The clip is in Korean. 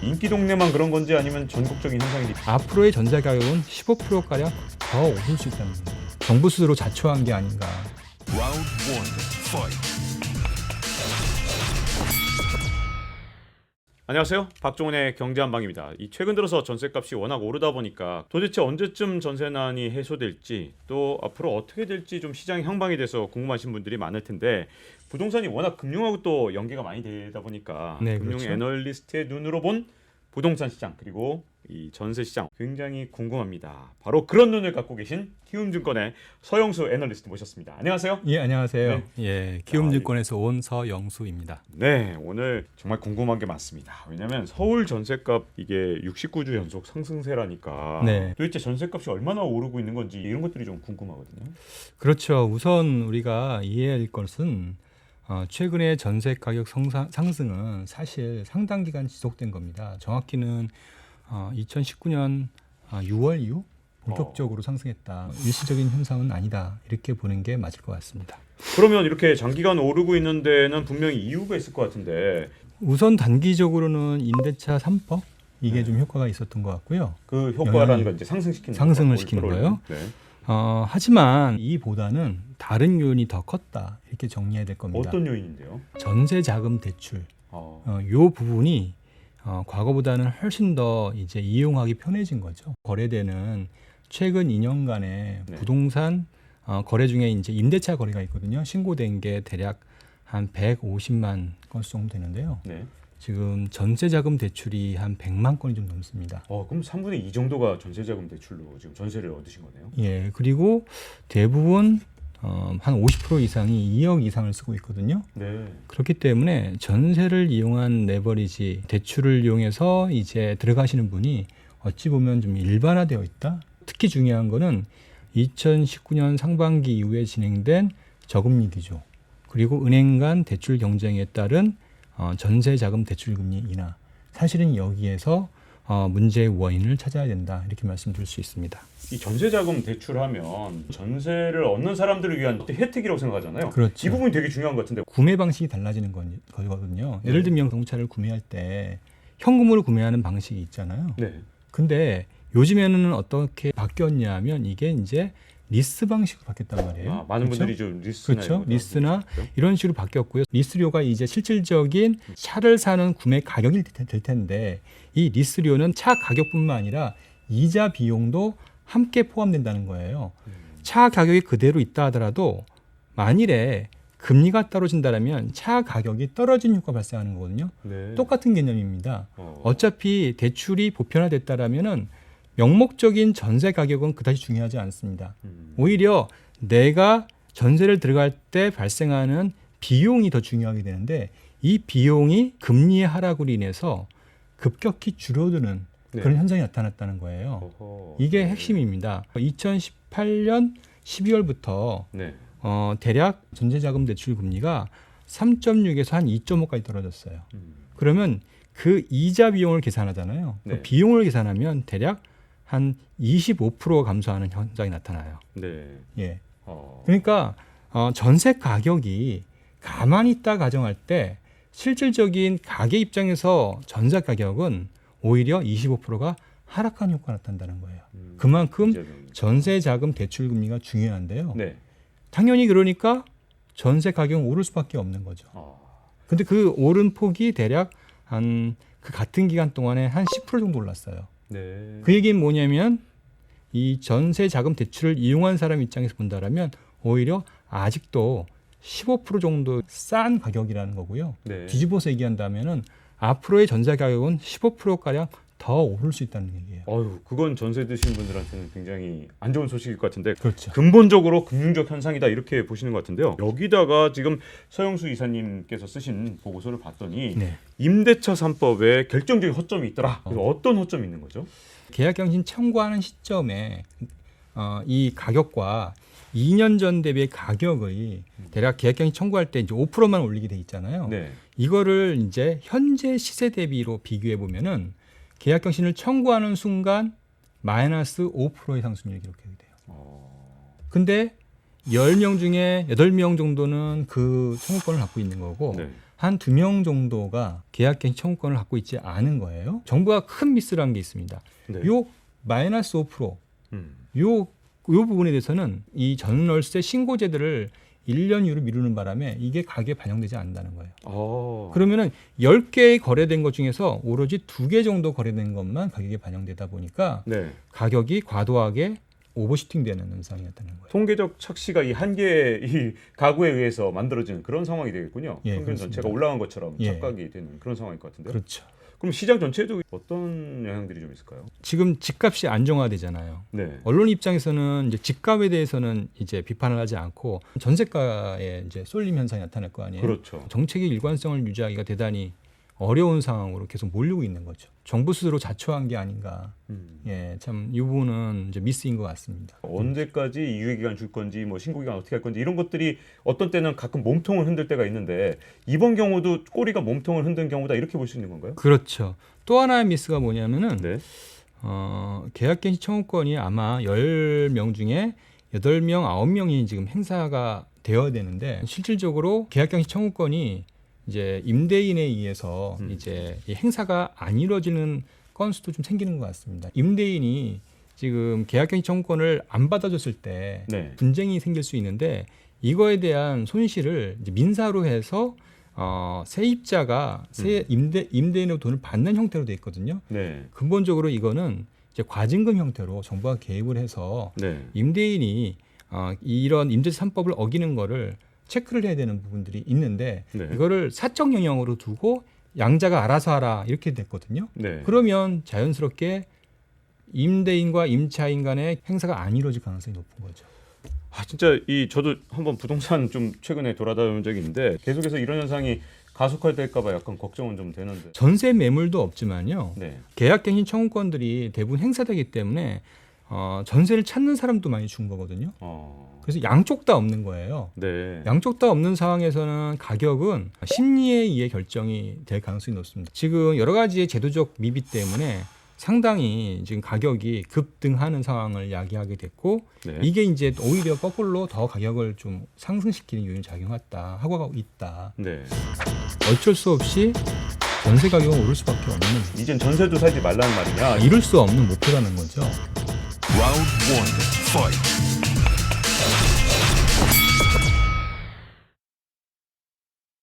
인기 동네만 그런 건지 아니면 전국적인 현상인지. 앞으로의 전세 가격은 15%가량 더 오를 수 있다는 겁니다. 정부 스스로 자초한 게 아닌가. Round one, fight. 안녕하세요. 박종훈의 경제한방입니다. 최근 들어서 전세값이 워낙 오르다 보니까 도대체 언제쯤 전세난이 해소될지 또 앞으로 어떻게 될지 좀 시장이 향방이 돼서 궁금하신 분들이 많을 텐데 부동산이 워낙 금융하고 또 연계가 많이 되다 보니까 네, 금융 그렇죠. 애널리스트의 눈으로 본 부동산 시장 그리고 이 전세 시장 굉장히 궁금합니다. 바로 그런 눈을 갖고 계신 키움증권의 서영수 애널리스트 모셨습니다. 안녕하세요. 예, 안녕하세요. 네. 예, 키움증권에서 온 서영수입니다. 네, 오늘 정말 궁금한 게 많습니다. 왜냐하면 서울 전세값 이게 69주 연속 상승세라니까 네. 도대체 전세값이 얼마나 오르고 있는 건지 이런 것들이 좀 궁금하거든요. 그렇죠. 우선 우리가 이해해야 할 것은 최근에 전세 가격 상승은 사실 상당 기간 지속된 겁니다. 정확히는 2019년 6월 이후 본격적으로 상승했다. 일시적인 현상은 아니다. 이렇게 보는 게 맞을 것 같습니다. 그러면 이렇게 장기간 오르고 있는 데는 분명히 이유가 있을 것 같은데 우선 단기적으로는 임대차 3법 이게 좀 효과가 있었던 것 같고요. 그 효과라는 건 이제 상승을 시키는 거예요. 네. 하지만 이보다는 다른 요인이 더 컸다. 이렇게 정리해야 될 겁니다. 어떤 요인인데요? 전세 자금 대출. 요 부분이 과거보다는 훨씬 더 이제 이용하기 편해진 거죠. 거래되는 최근 2년간의 네. 부동산 거래 중에 이제 임대차 거래가 있거든요. 신고된 게 대략 한 150만 건수 정도 되는데요. 네. 지금 전세자금 대출이 한 100만 건이 좀 넘습니다. 그럼 3분의 2 정도가 전세자금 대출로 지금 전세를 얻으신 거네요. 예, 그리고 대부분 한 50% 이상이 2억 이상을 쓰고 있거든요. 네. 그렇기 때문에 전세를 이용한 레버리지 대출을 이용해서 이제 들어가시는 분이 어찌 보면 좀 일반화되어 있다. 특히 중요한 거는 2019년 상반기 이후에 진행된 저금리 기조 그리고 은행 간 대출 경쟁에 따른 전세 자금 대출 금리 인하. 사실은 여기에서 문제의 원인을 찾아야 된다. 이렇게 말씀드릴 수 있습니다. 이 전세자금 대출하면 전세를 얻는 사람들을 위한 혜택이라고 생각하잖아요. 그렇죠. 이 부분이 되게 중요한 것 같은데. 구매 방식이 달라지는 거거든요. 네. 예를 들면 자동차를 구매할 때 현금으로 구매하는 방식이 있잖아요. 네. 근데 요즘에는 어떻게 바뀌었냐면 이게 이제 리스 방식으로 바뀌었단 말이에요. 많은 그렇죠? 분들이 좀 리스나 그렇죠. 리스나 그렇죠? 이런 식으로 바뀌었고요. 리스료가 이제 실질적인 차를 사는 구매 가격이 될 텐데 이 리스료는 차 가격뿐만 아니라 이자 비용도 함께 포함된다는 거예요. 차 가격이 그대로 있다 하더라도 만일에 금리가 떨어진다면 차 가격이 떨어진 효과가 발생하는 거거든요. 네. 똑같은 개념입니다. 어차피 대출이 보편화됐다라면은 명목적인 전세 가격은 그다지 중요하지 않습니다. 오히려 내가 전세를 들어갈 때 발생하는 비용이 더 중요하게 되는데 이 비용이 금리의 하락으로 인해서 급격히 줄어드는 네. 그런 현상이 나타났다는 거예요. 이게 핵심입니다. 2018년 12월부터 네. 대략 전세자금 대출 금리가 3.6에서 한 2.5까지 떨어졌어요. 그러면 그 이자 비용을 계산하잖아요. 네. 그 비용을 계산하면 대략 한 25% 감소하는 현상이 나타나요. 네. 예. 그러니까 전세 가격이 가만히 있다 가정할 때 실질적인 가계 입장에서 전세 가격은 오히려 25%가 하락한 효과가 나타난다는 거예요. 그만큼 전세 자금 대출 금리가 중요한데요. 네. 당연히 그러니까 전세 가격은 오를 수밖에 없는 거죠. 근데 그 오른 폭이 대략 한 그 같은 기간 동안에 한 10% 정도 올랐어요. 네. 그 얘기는 뭐냐면 이 전세 자금 대출을 이용한 사람 입장에서 본다라면 오히려 아직도 15% 정도 싼 가격이라는 거고요. 네. 뒤집어서 얘기한다면은 앞으로의 전세 가격은 15%가량 더 오를 수 있다는 얘기예요. 그건 전세 드신 분들한테는 굉장히 안 좋은 소식일 것 같은데 그렇죠. 근본적으로 금융적 현상이다 이렇게 보시는 것 같은데요. 여기다가 지금 서영수 이사님께서 쓰신 보고서를 봤더니 네. 임대차 3법에 결정적인 허점이 있더라. 그래서 어떤 허점이 있는 거죠? 계약갱신 청구하는 시점에 이 가격과 2년 전 대비의 가격의 대략 계약갱신 청구할 때 이제 5%만 올리게 돼 있잖아요. 네. 이거를 이제 현재 시세 대비로 비교해 보면은 계약갱신을 청구하는 순간 마이너스 5%의 상승률이 기록하게 돼요. 근데 10명 중에 8명 정도는 그 청구권을 갖고 있는 거고 네. 한 2명 정도가 계약갱신 청구권을 갖고 있지 않은 거예요. 정부가 큰 미스를 한 게 있습니다. 네. 요 마이너스 5%, 음. 요 부분에 대해서는 이 전월세 신고제들을 1년 이후로 미루는 바람에 이게 가격에 반영되지 않는다는 거예요. 그러면은 10개의 거래된 것 중에서 오로지 2개 정도 거래된 것만 가격에 반영되다 보니까 네. 가격이 과도하게 오버슈팅되는 현상이었다는 거예요. 통계적 착시가 이 한 개의 이 가구에 의해서 만들어지는 그런 상황이 되겠군요. 예, 평균 그렇습니다. 전체가 올라간 것처럼 예. 착각이 되는 그런 상황일 것 같은데요. 그렇죠. 그럼 시장 전체에도 어떤 영향들이 좀 있을까요? 지금 집값이 안정화되잖아요. 네. 언론 입장에서는 이제 집값에 대해서는 이제 비판을 하지 않고 전세가에 이제 쏠림 현상이 나타날 거 아니에요. 그렇죠. 정책의 일관성을 유지하기가 대단히 어려운 상황으로 계속 몰리고 있는 거죠. 정부 스스로 자초한 게 아닌가. 예, 참 이 부분은 이제 미스인 것 같습니다. 언제까지 유예기간 줄 건지 뭐 신고기간 어떻게 할 건지 이런 것들이 어떤 때는 가끔 몸통을 흔들 때가 있는데 이번 경우도 꼬리가 몸통을 흔든 경우다 이렇게 볼 수 있는 건가요? 그렇죠. 또 하나의 미스가 뭐냐면은 네. 계약갱신 청구권이 아마 10명 중에 8명, 9명이 지금 행사가 되어야 되는데 실질적으로 계약갱신 청구권이 이제 임대인에 의해서 이제 이 행사가 안 이루어지는 건수도 좀 생기는 것 같습니다. 임대인이 지금 계약갱신 청구권을 안 받아줬을 때 네. 분쟁이 생길 수 있는데 이거에 대한 손실을 이제 민사로 해서 세입자가 임대인의 돈을 받는 형태로 돼 있거든요. 네. 근본적으로 이거는 이제 과징금 형태로 정부가 개입을 해서 네. 임대인이 이런 임대차 3법을 어기는 거를 체크를 해야 되는 부분들이 있는데 네. 이거를 사적 영역으로 두고 양자가 알아서 하라 이렇게 됐거든요. 네. 그러면 자연스럽게 임대인과 임차인 간의 행사가 안 이루어질 가능성이 높은 거죠. 진짜 저도 한번 부동산 좀 최근에 돌아다닌 적이 있는데 계속해서 이런 현상이 가속화될까봐 약간 걱정은 좀 되는데. 전세 매물도 없지만요. 네. 계약갱신 청구권들이 대부분 행사되기 때문에 전세를 찾는 사람도 많이 준 거거든요. 그래서 양쪽 다 없는 거예요. 네. 양쪽 다 없는 상황에서는 가격은 심리에 의해 결정이 될 가능성이 높습니다. 지금 여러 가지의 제도적 미비 때문에 상당히 지금 가격이 급등하는 상황을 야기하게 됐고 네. 이게 이제 오히려 거꾸로 더 가격을 좀 상승시키는 요인이 작용했다 하고 있다. 네. 어쩔 수 없이 전세 가격은 오를 수밖에 없는 이젠 전세도 살지 말라는 말이냐? 이룰 수 없는 목표라는 거죠. Round one, fight.